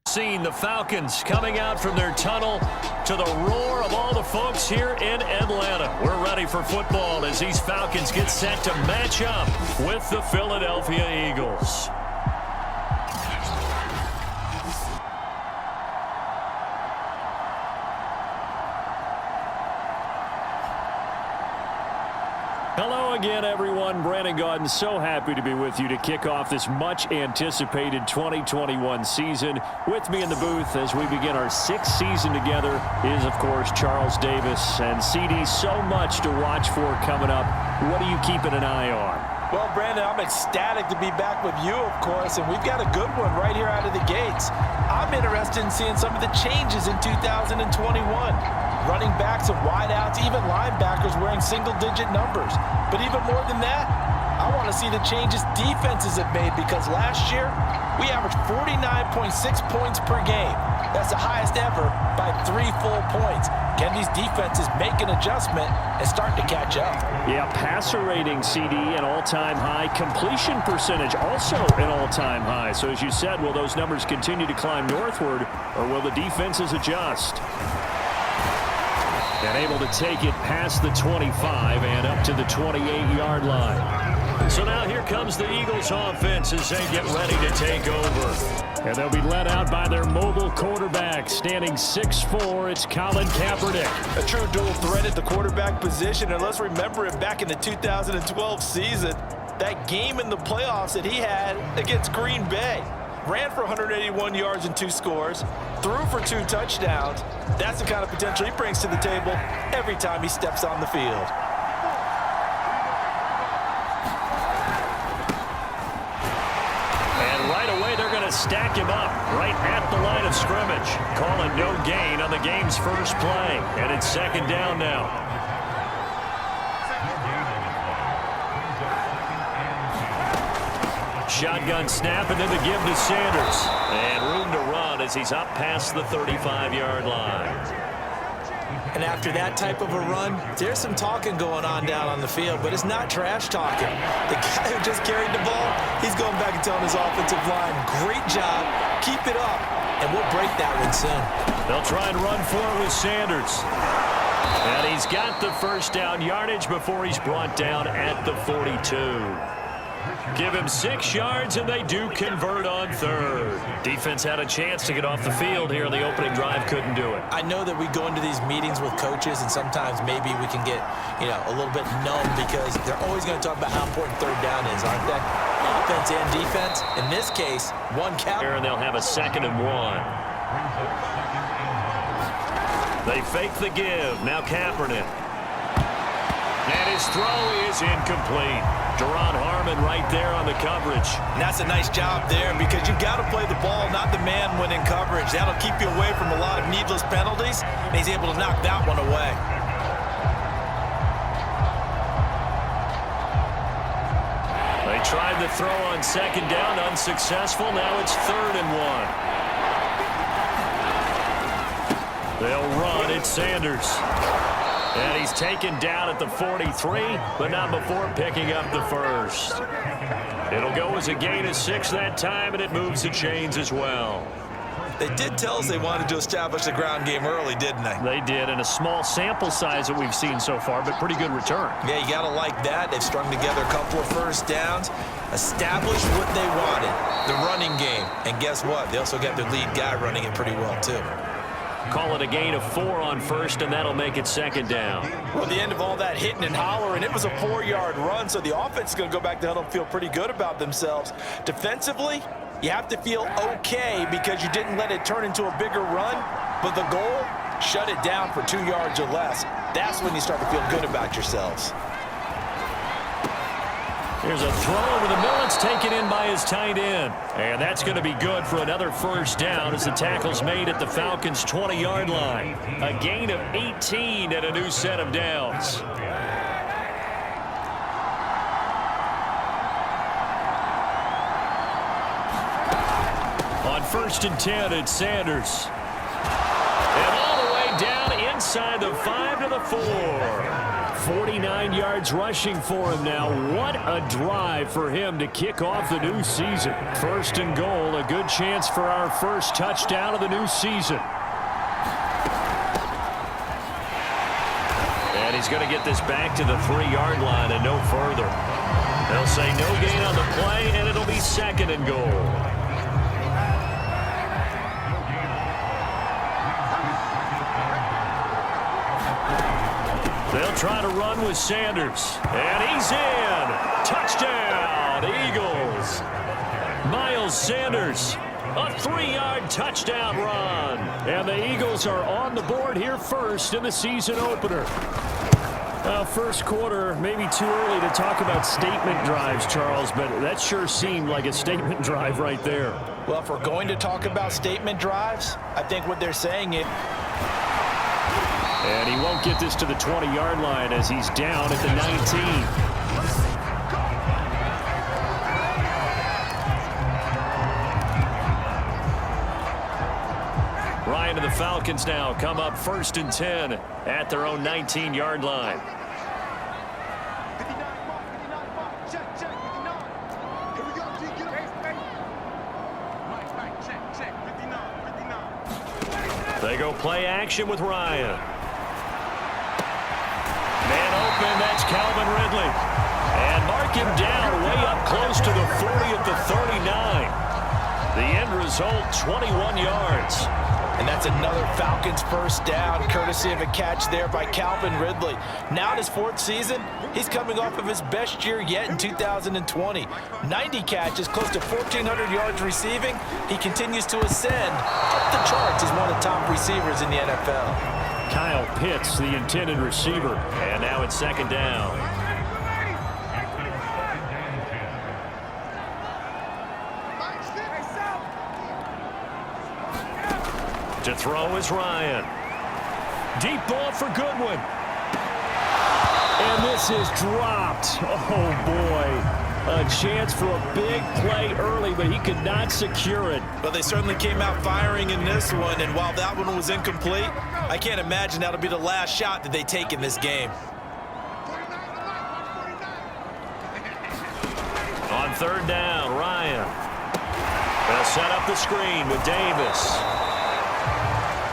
Seen the Falcons coming out from their tunnel to the roar of all the folks here in Atlanta. We're ready for football as these Falcons get set to match up with the Philadelphia Eagles. Hello again, everyone. Brandon Gaudin, so happy to be with you to kick off this much-anticipated 2021 season. With me in the booth as we begin our sixth season together is, of course, Charles Davis. And CD, so much to watch for coming up. What are you keeping an eye on? Well, Brandon, I'm ecstatic to be back with you, of course, and we've got a good one right here out of the gates. I'm interested in seeing some of the changes in 2021. Running backs and wideouts, even linebackers wearing single-digit numbers. But even more than that, I want to see the changes defenses have made, because last year we averaged 49.6 points per game. That's the highest ever by 3 full points. Can these defenses make an adjustment and start to catch up? Yeah, passer rating, CD, an all-time high. Completion percentage also an all-time high. So as you said, will those numbers continue to climb northward, or will the defenses adjust? And able to take it past the 25 and up to the 28-yard line. So now here comes the Eagles offense as they get ready to take over. And they'll be led out by their mobile quarterback, standing 6'4", it's Colin Kaepernick. A true dual threat at the quarterback position, and let's remember it back in the 2012 season, that game in the playoffs that he had against Green Bay. Ran for 181 yards and 2 scores, threw for 2 touchdowns. That's the kind of potential he brings to the table every time he steps on the field. And right away, they're going to stack him up right at the line of scrimmage. Calling no gain on the game's first play. And it's second down now. Shotgun snap, and then the give to Sanders. And room to run as he's up past the 35-yard line. And after that type of a run, there's some talking going on down on the field, but it's not trash talking. The guy who just carried the ball, he's going back and telling his offensive line, great job, keep it up, and we'll break that one soon. They'll try and run for it with Sanders. And he's got the first down yardage before he's brought down at the 42. Give him 6 yards, and they do convert on third. Defense had a chance to get off the field here in the opening drive, couldn't do it. I know that we go into these meetings with coaches, and sometimes maybe we can get, a little bit numb, because they're always going to talk about how important third down is, aren't they? Offense and defense. In this case, one count. And they'll have a 2nd and 1. They fake the give. Now Kaepernick. And his throw is incomplete. Duron Harmon right there on the coverage. And that's a nice job there, because you've got to play the ball, not the man when in coverage. That'll keep you away from a lot of needless penalties, and he's able to knock that one away. They tried the throw on 2nd down, unsuccessful. Now it's 3rd and 1. They'll run. It's Sanders. And he's taken down at the 43, but not before picking up the first. It'll go as a gain of 6 that time, and it moves the chains as well. They did tell us they wanted to establish the ground game early, didn't they? They did, and a small sample size that we've seen so far, but pretty good return. Yeah, you got to like that. They've strung together a couple of first downs, established what they wanted, the running game. And guess what? They also got their lead guy running it pretty well, too. Call it a gain of 4 on first, and that'll make it 2nd down. Well, at the end of all that hitting and hollering, it was a 4-yard run, so the offense is going to go back to huddle and feel pretty good about themselves. Defensively, you have to feel okay because you didn't let it turn into a bigger run, but the goal, shut it down for 2 yards or less. That's when you start to feel good about yourselves. Here's a throw over the middle. It's taken in by his tight end. And that's going to be good for another first down as the tackle's made at the Falcons' 20-yard line. A gain of 18 and a new set of downs. On 1st and 10, it's Sanders. And all the way down in inside the 5 to the 4. 49 yards rushing for him now. What a drive for him to kick off the new season. First and goal, a good chance for our first touchdown of the new season. And he's going to get this back to the 3-yard line and no further. They'll say no gain on the play, and it'll be second and goal. They'll try to run with Sanders. And he's in. Touchdown, Eagles. Miles Sanders, a 3-yard touchdown run. And the Eagles are on the board here first in the season opener. First quarter, maybe too early to talk about statement drives, Charles, but that sure seemed like a statement drive right there. Well, if we're going to talk about statement drives, I think what they're saying is... And he won't get this to the 20-yard line as he's down at the 19. Ryan and the Falcons now come up 1st and 10 at their own 19-yard line. They go play action with Ryan. Man open, that's Calvin Ridley. And mark him down way up close to the 40 at the 39. The end result, 21 yards. And that's another Falcons first down, courtesy of a catch there by Calvin Ridley. Now in his 4th season, he's coming off of his best year yet in 2020. 90 catches, close to 1,400 yards receiving. He continues to ascend up the charts as one of the top receivers in the NFL. Kyle Pitts, the intended receiver. And now it's second down. To throw is Ryan. Deep ball for Goodwin. And this is dropped. Oh, boy. A chance for a big play early, but he could not secure it. But they certainly came out firing in this one, and while that one was incomplete, I can't imagine that'll be the last shot that they take in this game. On 3rd down, Ryan. They'll set up the screen with Davis.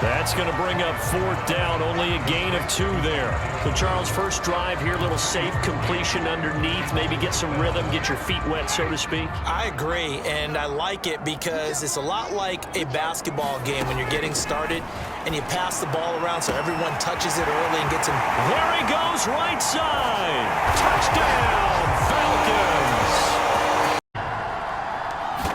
That's going to bring up 4th down, only a gain of 2 there. So, Charles, first drive here, little safe completion underneath, maybe get some rhythm, get your feet wet, so to speak. I agree, and I like it because it's a lot like a basketball game when you're getting started and you pass the ball around so everyone touches it early and gets him. There he goes, right side. Touchdown, Falcons.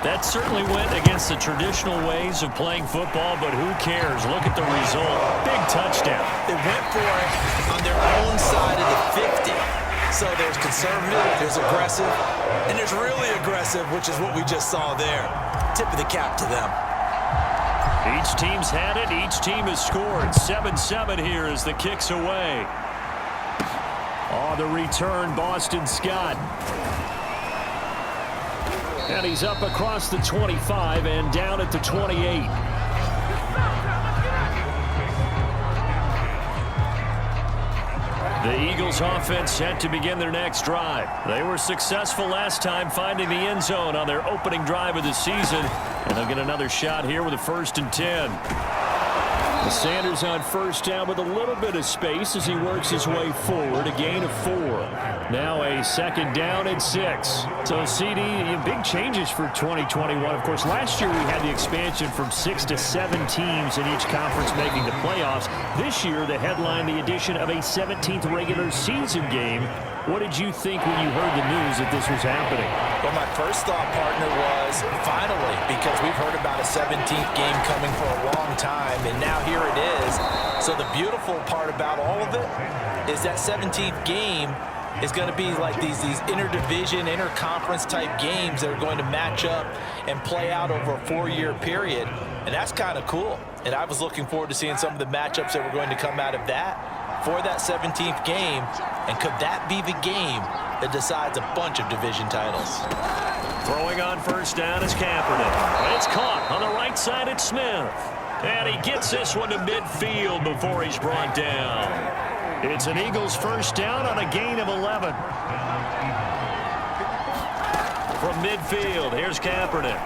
That certainly went against the traditional ways of playing football, but who cares? Look at the result. Big touchdown. They went for it on their own side of the 50. So there's conservative, there's aggressive, and there's really aggressive, which is what we just saw there. Tip of the cap to them. Each team's had it. Each team has scored. 7-7 here as the kick's away. On the return, Boston Scott. And he's up across the 25 and down at the 28. The Eagles offense set to begin their next drive. They were successful last time finding the end zone on their opening drive of the season. And they'll get another shot here with a 1st and 10. Sanders on 1st down with a little bit of space as he works his way forward. A gain of 4. Now a 2nd down and 6. So, CD, big changes for 2021. Of course, last year we had the expansion from 6 to 7 teams in each conference making the playoffs. This year, the headline, the addition of a 17th regular season game. What did you think when you heard the news that this was happening? Well, my first thought, partner, was finally, because we've heard about a 17th game coming for a long time, and now here it is. So the beautiful part about all of it is that 17th game is going to be like these interdivision, interconference type games that are going to match up and play out over a 4-year period, and that's kind of cool. And I was looking forward to seeing some of the matchups that were going to come out of that for that 17th game. And could that be the game that decides a bunch of division titles? Throwing on 1st down is Kaepernick. It's caught on the right side. It's Smith. And he gets this one to midfield before he's brought down. It's an Eagles first down on a gain of 11. From midfield, here's Kaepernick.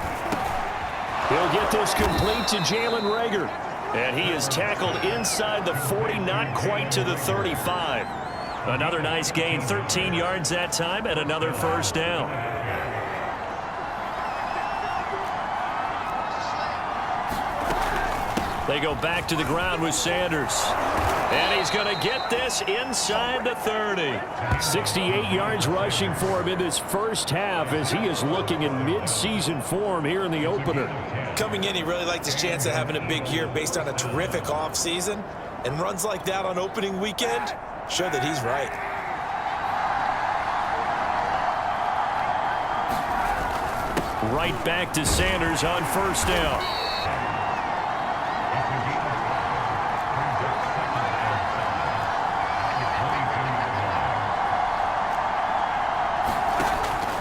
He'll get this complete to Jalen Reagor. And he is tackled inside the 40, not quite to the 35. Another nice gain, 13 yards that time, and another first down. They go back to the ground with Sanders. And he's going to get this inside the 30. 68 yards rushing for him in this first half as he is looking in mid-season form here in the opener. Coming in, he really liked his chance of having a big year based on a terrific offseason. And runs like that on opening weekend show that he's right. Right back to Sanders on first down.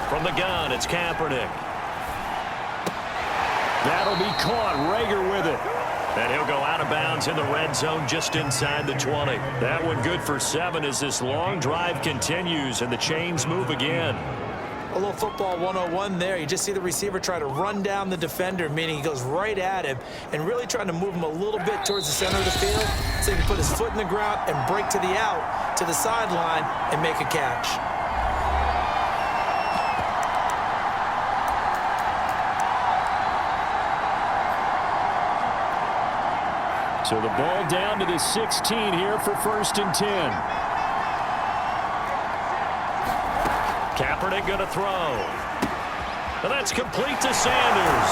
From the gun, it's Kaepernick. That'll be caught. Reagor with it. And he'll go out of bounds in the red zone just inside the 20. That one good for 7 as this long drive continues and the chains move again. A little football 101 there. You just see the receiver try to run down the defender, meaning he goes right at him and really trying to move him a little bit towards the center of the field so he can put his foot in the ground and break to the out, to the sideline, and make a catch. So the ball down to the 16 here for 1st and 10. Kaepernick going to throw. And that's complete to Sanders.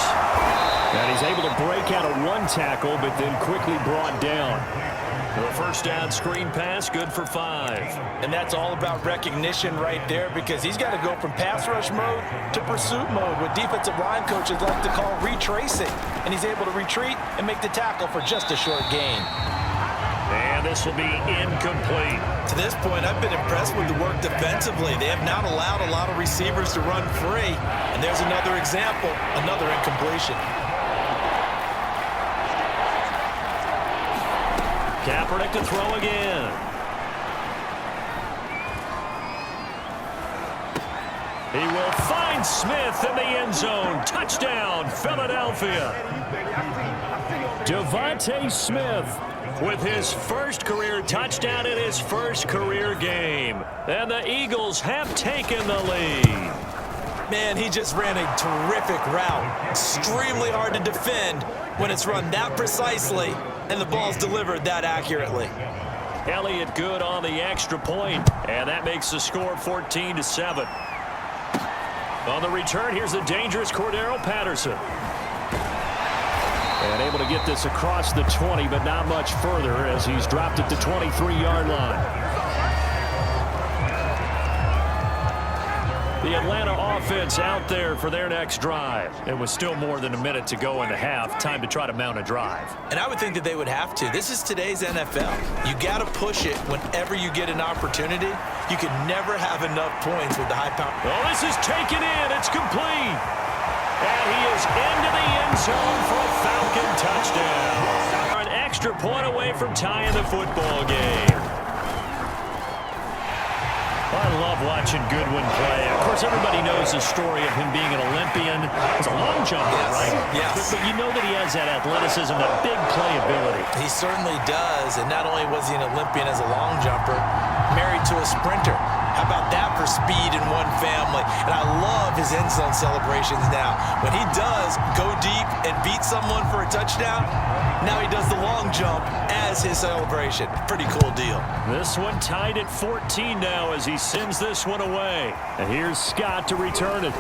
And he's able to break out of one tackle, but then quickly brought down. The first down screen pass, good for 5. And that's all about recognition right there because he's got to go from pass rush mode to pursuit mode, what defensive line coaches like to call retracing. And he's able to retreat and make the tackle for just a short gain. And this will be incomplete. To this point, I've been impressed with the work defensively. They have not allowed a lot of receivers to run free. And there's another example, another incompletion. Kaepernick to throw again. He will find Smith in the end zone. Touchdown, Philadelphia. Devontae Smith with his first career touchdown in his first career game. And the Eagles have taken the lead. Man, he just ran a terrific route. Extremely hard to defend when it's run that precisely and the ball's delivered that accurately. Elliott good on the extra point, and that makes the score 14-7. On the return, here's the dangerous Cordero Patterson. And able to get this across the 20, but not much further as he's dropped at the 23-yard line. The Atlanta offense out there for their next drive. It was still more than a minute to go in the half. Time to try to mount a drive. And I would think that they would have to. This is today's NFL. You got to push it whenever you get an opportunity. You can never have enough points with the high power. Oh, this is taken in. It's complete. And he is into the end zone for a Falcon touchdown. An extra point away from tying the football game. I love watching Goodwin play. Of course, everybody knows the story of him being an Olympian. He's a long jumper, right? Yes. But you know that he has that athleticism, that big playability. He certainly does. And not only was he an Olympian as a long jumper, married to a sprinter. How about that for speed in one family? And I love his end zone celebrations now. When he does go deep and beat someone for a touchdown, now he does the long jump as his celebration. Pretty cool deal. This one tied at 14 now as he sends this one away. And here's Scott to return it.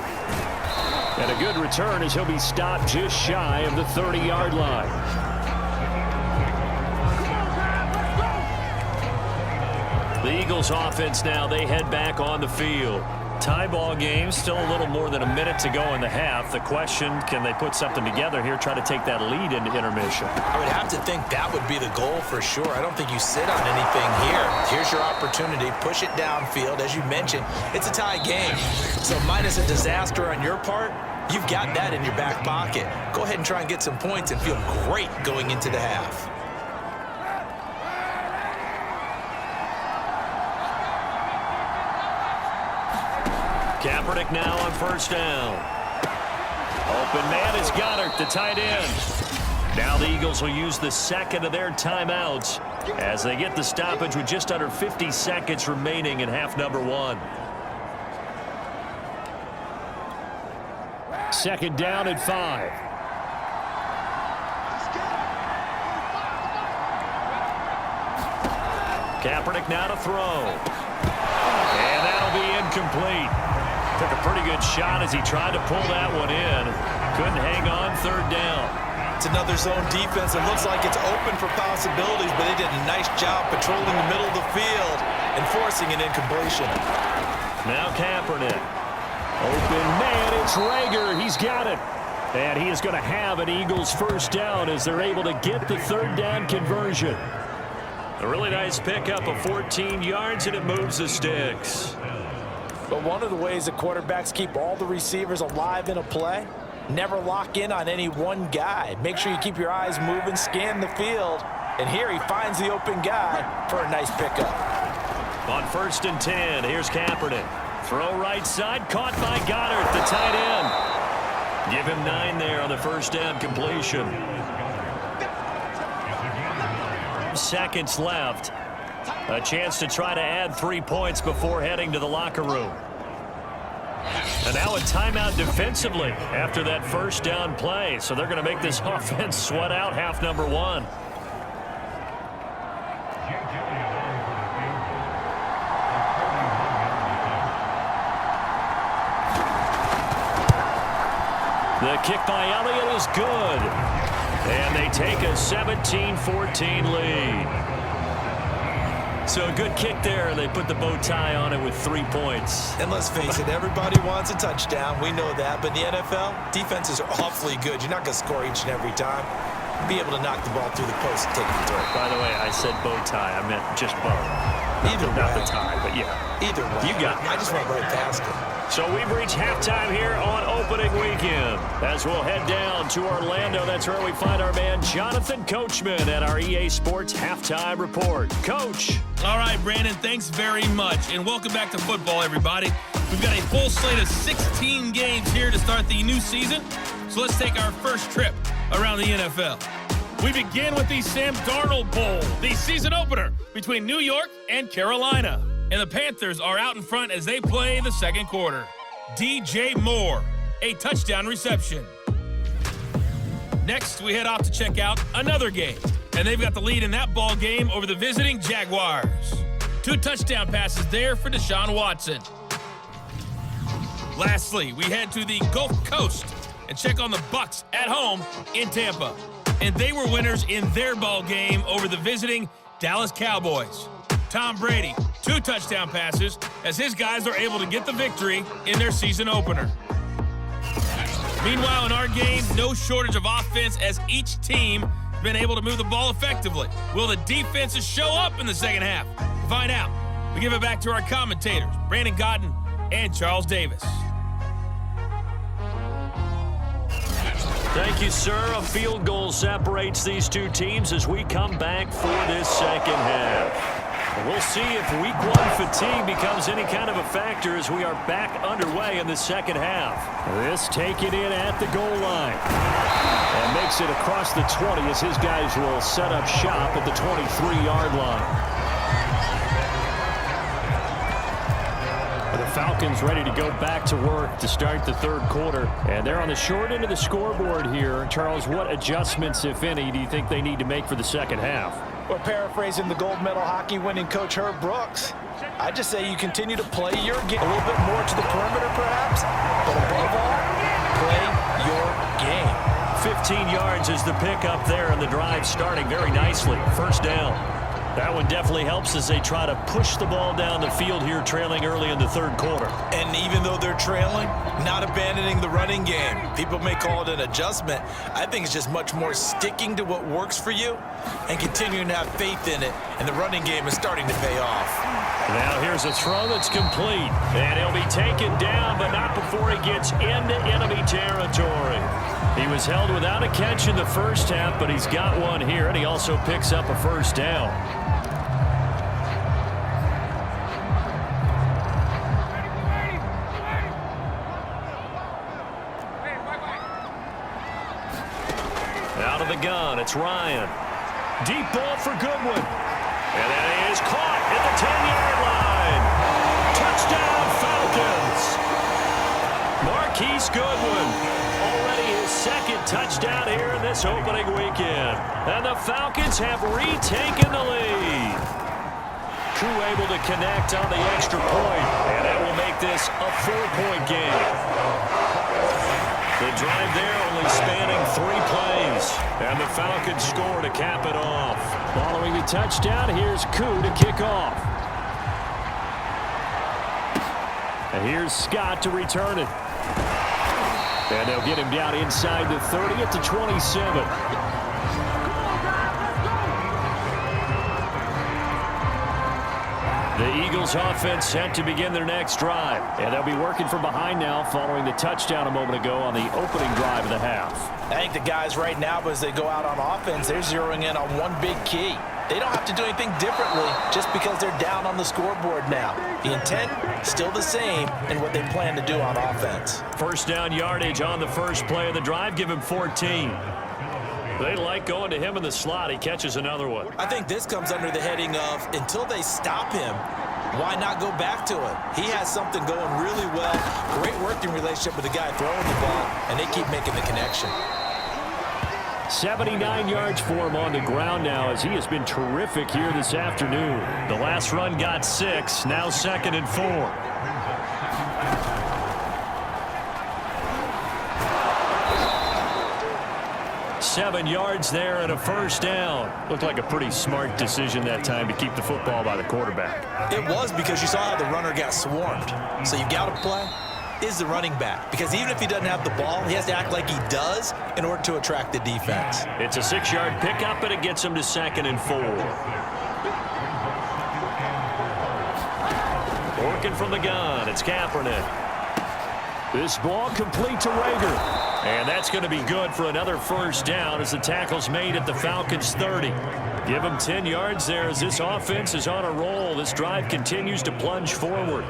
And a good return as he'll be stopped just shy of the 30-yard line. The Eagles offense now, they head back on the field. Tie ball game, still a little more than a minute to go in the half. The question, can they put something together here, try to take that lead into intermission? I would have to think that would be the goal for sure. I don't think you sit on anything here. Here's your opportunity. Push it downfield. As you mentioned, it's a tie game. So minus a disaster on your part, you've got that in your back pocket. Go ahead and try and get some points and feel great going into the half. Kaepernick now on first down. Open man is Goddard, the tight end. Now the Eagles will use the second of their timeouts as they get the stoppage with just under 50 seconds remaining in half number 1. Second down and 5. Kaepernick now to throw. And that'll be incomplete. Took a pretty good shot as he tried to pull that one in. Couldn't hang on third down. It's another zone defense. It looks like it's open for possibilities, but they did a nice job patrolling the middle of the field and forcing an incompletion. Now Kaepernick. Open man, it's Rager. He's got it. And he is going to have an Eagles first down as they're able to get the third down conversion. A really nice pickup of 14 yards, and it moves the sticks. But one of the ways the quarterbacks keep all the receivers alive in a play, never lock in on any one guy. Make sure you keep your eyes moving, scan the field. And here he finds the open guy for a nice pickup. On first and 10, here's Kaepernick. Throw right side, caught by Goddard, the tight end. Give him 9 there on the first down completion. Seconds left. A chance to try to add 3 points before heading to the locker room. And now a timeout defensively after that first down play. So they're going to make this offense sweat out half number 1. The kick by Elliott is good. And they take a 17-14 lead. So a good kick there. They put the bow tie on it with 3 points. And let's face it, everybody wants a touchdown. We know that. But in the NFL, defenses are awfully good. You're not going to score each and every time. Be able to knock the ball through the post and take it to it. By the way, I said bow tie. I meant just bow. Either way. Not the tie, but yeah. Either way. You got it. I just went right past it. So we've reached halftime here on opening weekend. As we'll head down to Orlando, that's where we find our man Jonathan Coachman at our EA Sports Halftime Report. Coach. All right, Brandon, thanks very much. And welcome back to football, everybody. We've got a full slate of 16 games here to start the new season. So let's take our first trip around the NFL. We begin with the Sam Darnold Bowl, the season opener between New York and Carolina. And the Panthers are out in front as they play the second quarter. DJ Moore, a touchdown reception. Next, we head off to check out another game. And they've got the lead in that ball game over the visiting Jaguars. 2 touchdown passes there for Deshaun Watson. Lastly, we head to the Gulf Coast and check on the Bucs at home in Tampa. And they were winners in their ball game over the visiting Dallas Cowboys. Tom Brady, 2 touchdown passes as his guys are able to get the victory in their season opener. Meanwhile, in our game, no shortage of offense as each team has been able to move the ball effectively. Will the defenses show up in the second half? To find out, we give it back to our commentators, Brandon Godden and Charles Davis. Thank you, sir. A field goal separates these two teams as we come back for this second half. We'll see if week 1 fatigue becomes any kind of a factor as we are back underway in the second half. This taken in at the goal line. And makes it across the 20 as his guys will set up shop at the 23-yard line. The Falcons ready to go back to work to start the third quarter. And they're on the short end of the scoreboard here. Charles, what adjustments, if any, do you think they need to make for the second half? Well, paraphrasing the gold medal hockey winning coach Herb Brooks, I just say you continue to play your game a little bit more to the perimeter perhaps, but above all, play your game. 15 yards is the pickup there, and the drive starting very nicely. First down. That one definitely helps as they try to push the ball down the field here, trailing early in the third quarter. And even though they're trailing, not abandoning the running game. People may call it an adjustment. I think it's just much more sticking to what works for you and continuing to have faith in it. And the running game is starting to pay off. Now here's a throw that's complete. And he'll be taken down, but not before he gets into enemy territory. He was held without a catch in the first half, but he's got one here, and he also picks up a first down. Out of the gun, it's Ryan. Deep ball for Goodwin. And then he is caught at the 10-yard line. Touchdown, Falcons. Marquise Goodwin. Already his second touchdown here in this opening weekend. And the Falcons have retaken the lead. Koo able to connect on the extra point. And that will make this a 4-point game. The drive there only spanning 3 plays. And the Falcons score to cap it off. Following the touchdown, here's Koo to kick off. And here's Scott to return it. And they'll get him down inside the 30 at the 27. The Eagles offense set to begin their next drive. And they'll be working from behind now following the touchdown a moment ago on the opening drive of the half. I think the guys right now, as they go out on offense, they're zeroing in on one big key. They don't have to do anything differently just because they're down on the scoreboard now. The intent, still the same in what they plan to do on offense. First down yardage on the first play of the drive. Give him 14. They like going to him in the slot. He catches another one. I think this comes under the heading of until they stop him, why not go back to it? He has something going really well. Great working relationship with the guy throwing the ball, and they keep making the connection. 79 yards for him on the ground now as he has been terrific here this afternoon. The last run got 6, now 2nd and 4. 7 yards there and a first down. Looked like a pretty smart decision that time to keep the football by the quarterback. It was because you saw how the runner got swarmed. So you got to play is the running back. Because even if he doesn't have the ball, he has to act like he does in order to attract the defense. It's a 6-yard pickup, and it gets him to 2nd and 4. Working from the gun, it's Kaepernick. This ball complete to Rager. And that's going to be good for another first down as the tackle's made at the Falcons' 30. Give them 10 yards there as this offense is on a roll. This drive continues to plunge forward.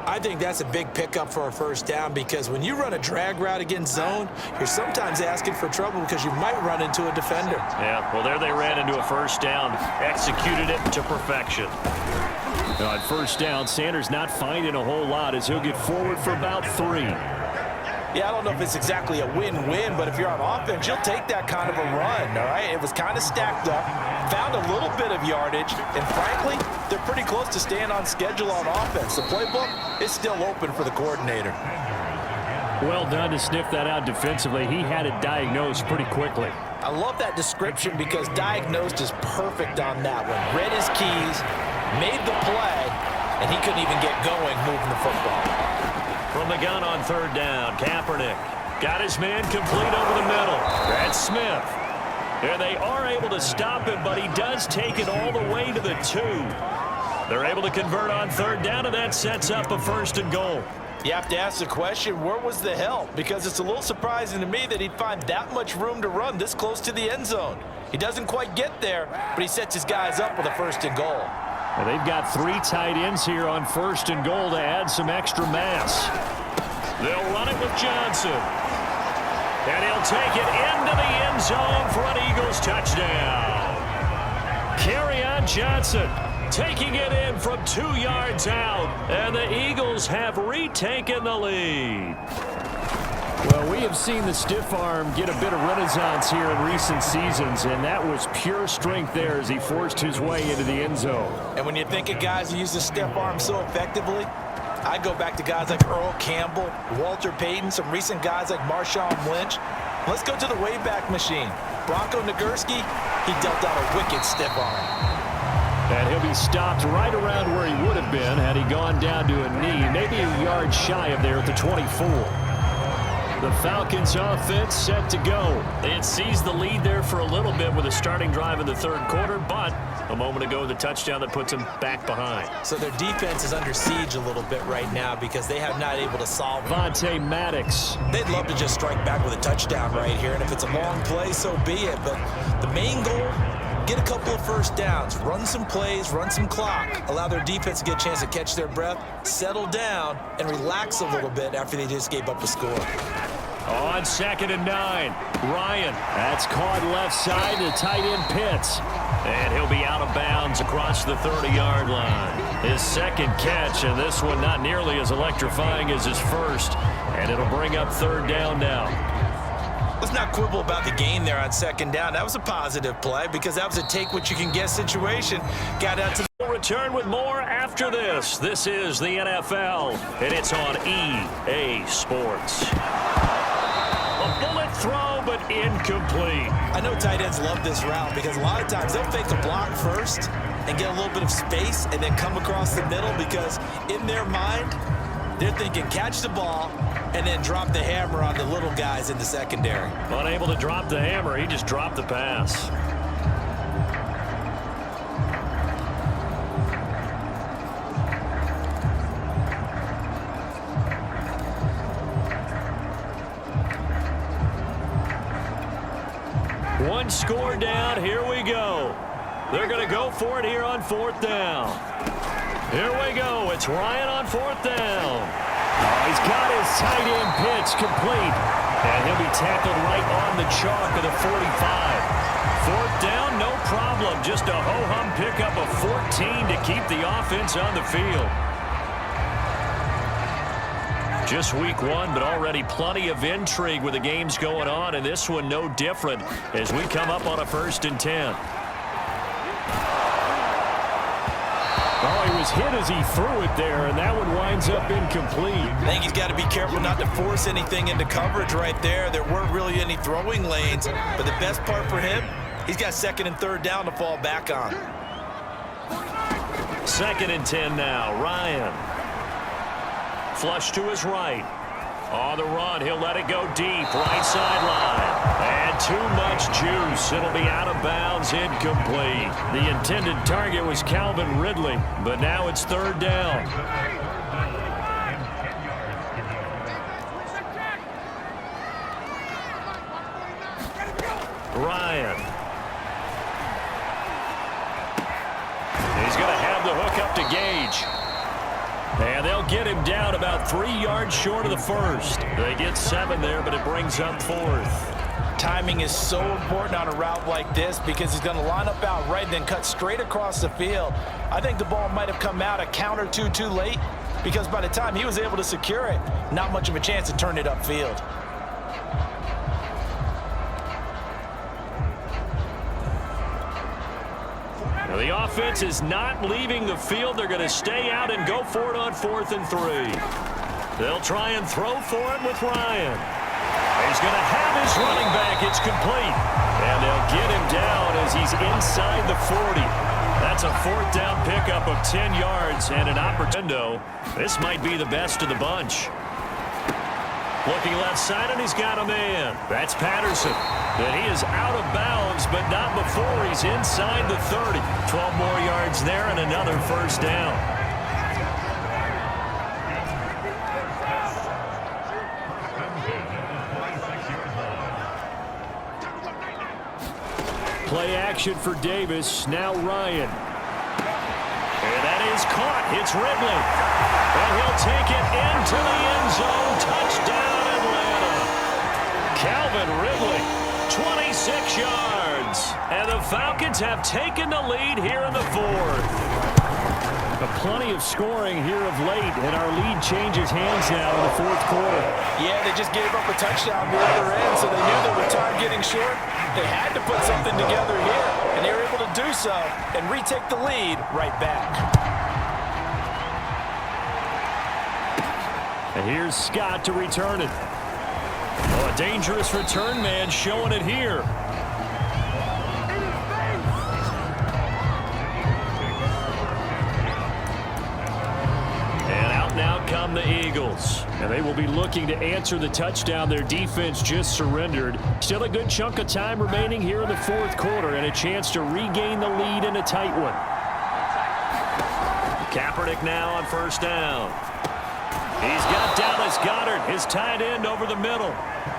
I think that's a big pickup for a first down because when you run a drag route against zone, you're sometimes asking for trouble because you might run into a defender. Yeah, well, there they ran into a first down, executed it to perfection. Now, at first down, Sanders not finding a whole lot as he'll get forward for about 3. Yeah, I don't know if it's exactly a win-win, but if you're on offense, you'll take that kind of a run, all right? It was kind of stacked up, found a little bit of yardage, and frankly, they're pretty close to staying on schedule on offense. The playbook is still open for the coordinator. Well done to sniff that out defensively. He had it diagnosed pretty quickly. I love that description because diagnosed is perfect on that one. Read his keys, made the play, and he couldn't even get going moving the football. From the gun on third down, Kaepernick got his man complete over the middle. That's Smith. And they are able to stop him, but he does take it all the way to the 2. They're able to convert on third down, and that sets up a 1st and goal. You have to ask the question, where was the help? Because it's a little surprising to me that he'd find that much room to run this close to the end zone. He doesn't quite get there, but he sets his guys up with a 1st and goal. Well, they've got 3 tight ends here on 1st and goal to add some extra mass. They'll run it with Johnson. And he'll take it into the end zone for an Eagles touchdown. Kerryon Johnson taking it in from 2 yards out. And the Eagles have retaken the lead. Well, we have seen the stiff arm get a bit of renaissance here in recent seasons, and that was pure strength there as he forced his way into the end zone. And when you think of guys who use the stiff arm so effectively, I go back to guys like Earl Campbell, Walter Payton, some recent guys like Marshawn Lynch. Let's go to the Wayback Machine. Bronco Nagurski, he dealt out a wicked stiff arm. And he'll be stopped right around where he would have been had he gone down to a knee, maybe a yard shy of there at the 24. The Falcons offense set to go. They had seized the lead there for a little bit with a starting drive in the third quarter, but a moment ago the touchdown that puts them back behind. So their defense is under siege a little bit right now because they have not able to solve it. Maddox. They'd love to just strike back with a touchdown right here, and if it's a long play, so be it. But the main goal, get a couple of first downs, run some plays, run some clock, allow their defense to get a chance to catch their breath, settle down, and relax a little bit after they just gave up a score. On 2nd and 9, Ryan. That's caught left side to tight end Pitts. And he'll be out of bounds across the 30-yard line. His second catch, and this one not nearly as electrifying as his first. And it'll bring up 3rd down now. Let's not quibble about the gain there on 2nd down. That was a positive play because that was a take-what-you-can-get situation. Got out to the... We'll return with more after this. This is the NFL, and it's on EA Sports. A bullet throw, but incomplete. I know tight ends love this route because a lot of times they'll fake a block first and get a little bit of space and then come across the middle because in their mind, they're thinking catch the ball and then drop the hammer on the little guys in the secondary. Unable to drop the hammer, he just dropped the pass. One score down, here we go. They're going to go for it here on 4th down. Here we go, it's Ryan on 4th down. Oh, he's got his tight end pitch complete. And he'll be tackled right on the chalk of the 45. 4th down, no problem. Just a ho-hum pickup of 14 to keep the offense on the field. Just week 1, but already plenty of intrigue with the games going on, and this one no different as we come up on a 1st and 10. Oh, he was hit as he threw it there, and that one winds up incomplete. I think he's got to be careful not to force anything into coverage right there. There weren't really any throwing lanes, but the best part for him, he's got 2nd and 3rd down to fall back on. 2nd and 10 now, Ryan. Flush to his right. On the run, he'll let it go deep, right sideline. And too much juice. It'll be out of bounds, incomplete. The intended target was Calvin Ridley, but now it's 3rd down. Ryan. He's going to have the hook up to Gage. And they'll get him down about 3 yards short of the 1st. They get 7 there, but it brings up 4th. Timing is so important on a route like this because he's going to line up out right and then cut straight across the field. I think the ball might have come out a count or two too late because by the time he was able to secure it, not much of a chance to turn it upfield. Now the offense is not leaving the field. They're going to stay out and go for it on 4th and 3. They'll try and throw for it with Ryan. He's going to have his running back. It's complete. And they'll get him down as he's inside the 40. That's a 4th down pickup of 10 yards and an opportunity. This might be the best of the bunch. Looking left side, and he's got a man. That's Patterson. And he is out of bounds, but not before he's inside the 30. 12 more yards there and another 1st down. Play action for Davis. Now Ryan. And that is caught. It's Ridley. And he'll take it into the end zone. Touchdown, Atlanta. Calvin Ridley, 26 yards. And the Falcons have taken the lead here in the 4th. Plenty of scoring here of late, and our lead changes hands now in the 4th quarter. Yeah, they just gave up a touchdown the other end, so they knew that with time getting short, they had to put something together here, and they were able to do so and retake the lead right back. And here's Scott to return it. Oh, a dangerous return man showing it here. And they will be looking to answer the touchdown their defense just surrendered. Still a good chunk of time remaining here in the fourth quarter and a chance to regain the lead in a tight one. Kaepernick now on first down. He's got Dallas Goedert, his tight end, over the middle.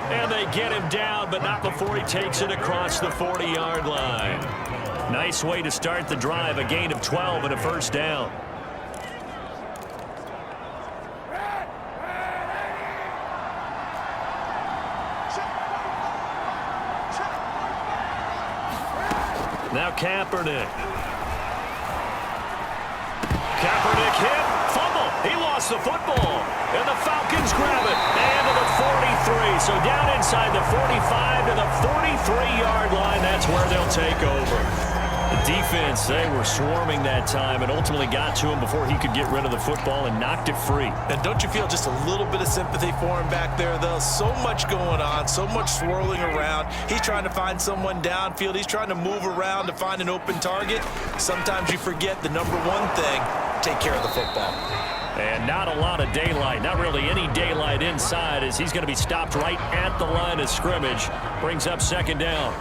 And they get him down, but not before he takes it across the 40-yard line. Nice way to start the drive, a gain of 12 and a first down. Now Kaepernick. Kaepernick hit. Fumble. He lost the football. And the Falcons grab it. And to the 43. So down inside the 45 to the 43-yard line. That's where they'll take over. The defense, they were swarming that time and ultimately got to him before he could get rid of the football and knocked it free. And don't you feel just a little bit of sympathy for him back there, though? So much going on, so much swirling around. He's trying to find someone downfield. He's trying to move around to find an open target. Sometimes you forget the number one thing, take care of the football. And not a lot of daylight, not really any daylight inside, as he's going to be stopped right at the line of scrimmage. Brings up second down.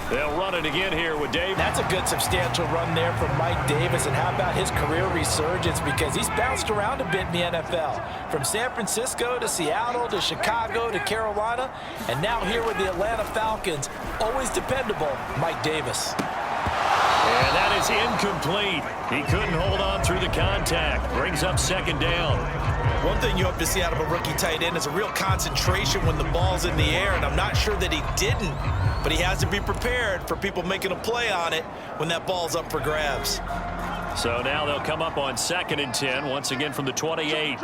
They'll run it again here with Davis. That's a good substantial run there from Mike Davis. And how about his career resurgence? Because he's bounced around a bit in the NFL. From San Francisco to Seattle to Chicago to Carolina. And now here with the Atlanta Falcons. Always dependable, Mike Davis. And that is incomplete. He couldn't hold on through the contact. Brings up second down. One thing you hope to see out of a rookie tight end is a real concentration when the ball's in the air, and I'm not sure that he didn't, but he has to be prepared for people making a play on it when that ball's up for grabs. So now they'll come up on 2nd and 10, once again from the 28.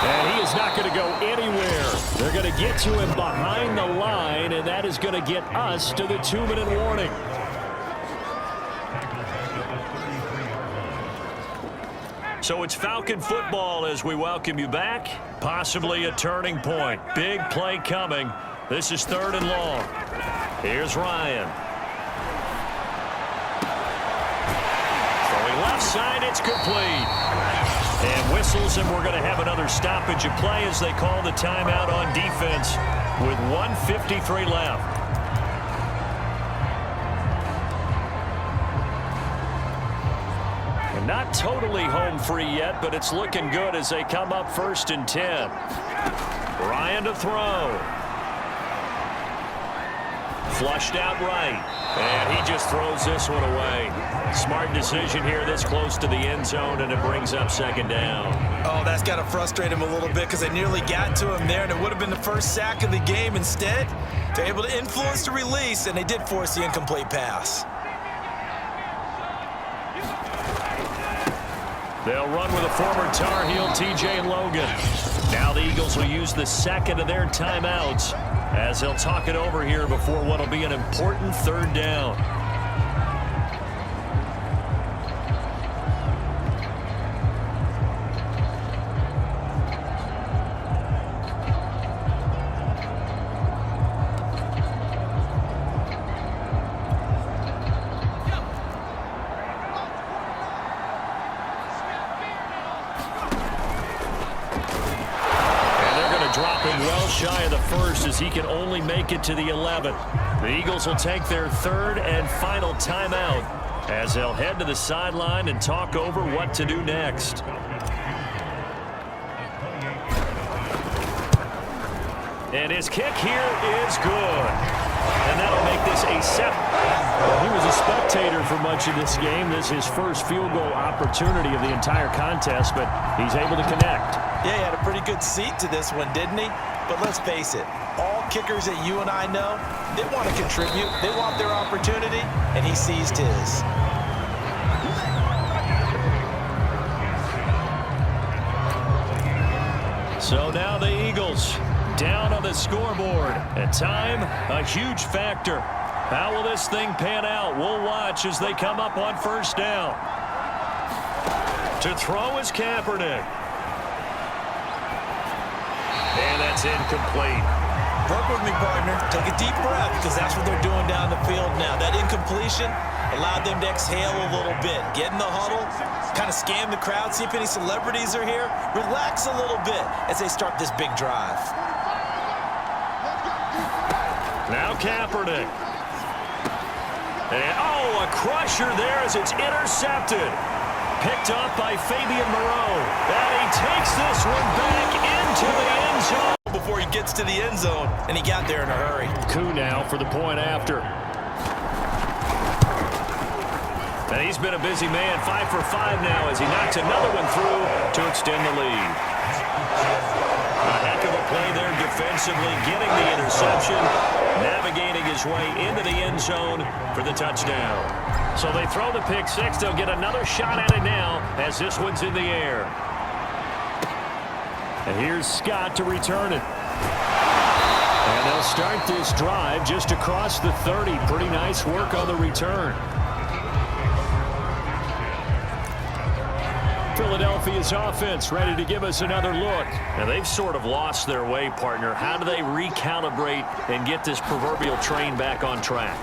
And he is not going to go anywhere. They're going to get to him behind the line, and that is going to get us to the 2-minute warning. So it's Falcon football as we welcome you back. Possibly a turning point. Big play coming. This is 3rd and long. Here's Ryan. Throwing left side, it's complete. And whistles, and we're going to have another stoppage of play as they call the timeout on defense with 1:53 left. Not totally home free yet, but it's looking good as they come up 1st and 10. Ryan to throw. Flushed out right. And he just throws this one away. Smart decision here this close to the end zone, and it brings up 2nd down. Oh, that's got to frustrate him a little bit because they nearly got to him there, and it would have been the first sack of the game. Instead, they're able to influence the release, and they did force the incomplete pass. They'll run with a former Tar Heel, TJ Logan. Now the Eagles will use the 2nd of their timeouts as they'll talk it over here before what will be an important 3rd down. Well shy of the 1st as he can only make it to the 11th. The Eagles will take their 3rd and final timeout as they'll head to the sideline and talk over what to do next. And his kick here is good. And that'll make this a 7. He was a spectator for much of this game. This is his first field goal opportunity of the entire contest, but he's able to connect. Yeah, he had a pretty good seat to this one, didn't he? But let's face it, all kickers that you and I know, they want to contribute. They want their opportunity, and he seized his. So now the Eagles down on the scoreboard. At time, a huge factor. How will this thing pan out? We'll watch as they come up on 1st down. To throw is Kaepernick. And that's incomplete. Work with me, partner. Take a deep breath, because that's what they're doing down the field now. That incompletion allowed them to exhale a little bit. Get in the huddle, kind of scan the crowd, see if any celebrities are here. Relax a little bit as they start this big drive. Now Kaepernick. And, a crusher there as it's intercepted. Picked up by Fabian Moreau. And he takes this one back into the end zone. Before he gets to the end zone, and he got there in a hurry. Coup now for the point after. And he's been a busy man, 5 for 5 now as he knocks another one through to extend the lead. A heck of a play there defensively, getting the interception, navigating his way into the end zone for the touchdown. So they throw the pick six. They'll get another shot at it now as this one's in the air. And here's Scott to return it. And they'll start this drive just across the 30. Pretty nice work on the return. Philadelphia's offense ready to give us another look. Now, they've sort of lost their way, partner. How do they recalibrate and get this proverbial train back on track?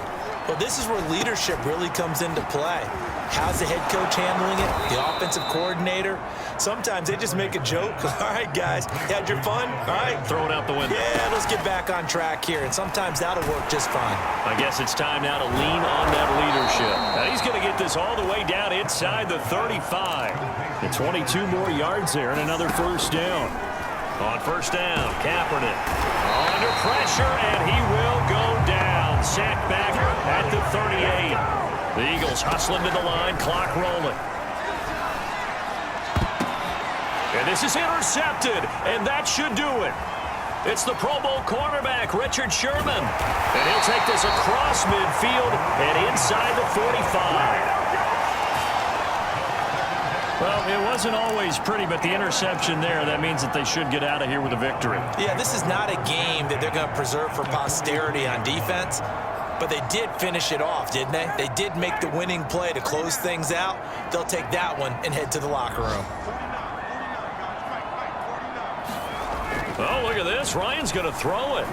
Well, this is where leadership really comes into play. How's the head coach handling it? The offensive coordinator? Sometimes they just make a joke. All right, guys, you had your fun? All right. Throw it out the window. Yeah, let's get back on track here, and sometimes that'll work just fine. I guess it's time now to lean on that leadership. Now, he's going to get this all the way down inside the 35. And 22 more yards there and another first down. On first down, Kaepernick under pressure, and he will go down. Sacked back at the 38. The Eagles hustling to the line, clock rolling. And this is intercepted, and that should do it. It's the Pro Bowl cornerback, Richard Sherman. And he'll take this across midfield and inside the 45. Well, it wasn't always pretty, but the interception there, that means that they should get out of here with a victory. Yeah, this is not a game that they're going to preserve for posterity on defense, but they did finish it off, didn't they? They did make the winning play to close things out. They'll take that one and head to the locker room. Oh, look at this. Ryan's going to throw it.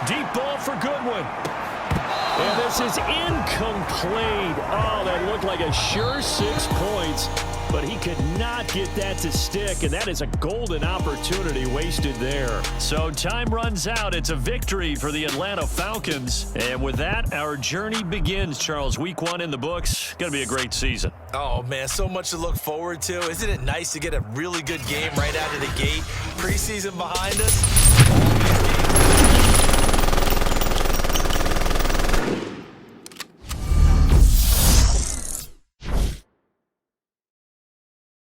Deep ball for Goodwin. And this is incomplete. Oh, that looked like a sure 6 points. But he could not get that to stick, and that is a golden opportunity wasted there. So time runs out. It's a victory for the Atlanta Falcons. And with that, our journey begins, Charles. Week 1 in the books. Going to be a great season. Oh, man, so much to look forward to. Isn't it nice to get a really good game right out of the gate? Preseason behind us.